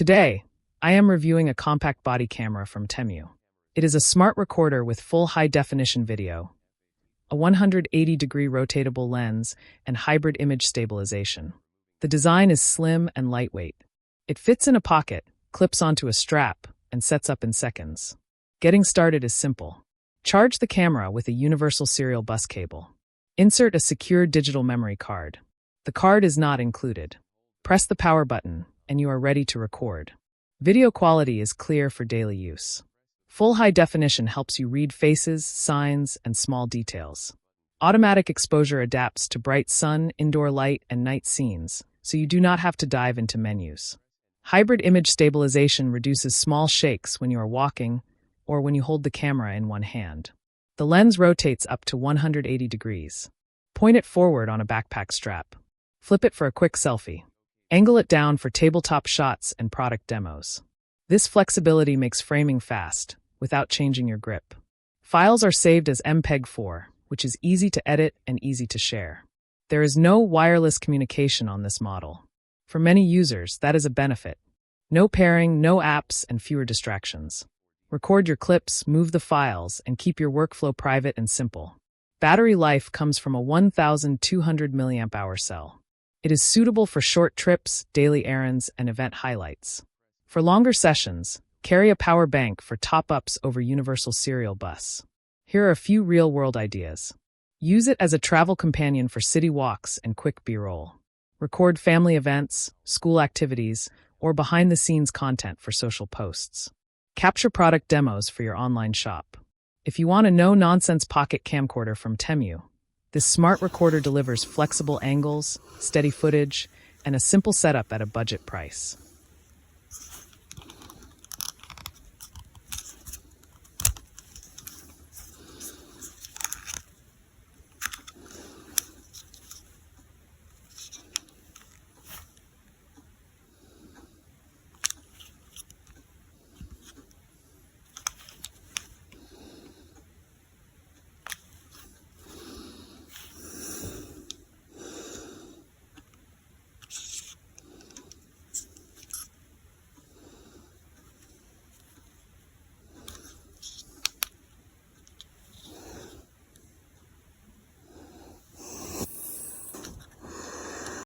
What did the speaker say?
Today, I am reviewing a compact body camera from Temu. It is a smart recorder with full high-definition video, a 180-degree rotatable lens, and hybrid image stabilization. The design is slim and lightweight. It fits in a pocket, clips onto a strap, and sets up in seconds. Getting started is simple. Charge the camera with a universal serial bus cable. Insert a secure digital memory card. The card is not included. Press the power button, and you are ready to record. Video quality is clear for daily use. Full high definition helps you read faces, signs, and small details. Automatic exposure adapts to bright sun, indoor light, and night scenes, so you do not have to dive into menus. Hybrid image stabilization reduces small shakes when you are walking or when you hold the camera in one hand. The lens rotates up to 180 degrees. Point it forward on a backpack strap. Flip it for a quick selfie. Angle it down for tabletop shots and product demos. This flexibility makes framing fast, without changing your grip. Files are saved as MPEG-4, which is easy to edit and easy to share. There is no wireless communication on this model. For many users, that is a benefit. No pairing, no apps, and fewer distractions. Record your clips, move the files, and keep your workflow private and simple. Battery life comes from a 1,200 milliamp-hour cell. It is suitable for short trips, daily errands, and event highlights. For longer sessions, carry a power bank for top-ups over universal serial bus. Here are a few real-world ideas. Use it as a travel companion for city walks and quick B-roll. Record family events, school activities, or behind-the-scenes content for social posts. Capture product demos for your online shop. If you want a no-nonsense pocket camcorder from Temu, this smart recorder delivers flexible angles, steady footage, and a simple setup at a budget price.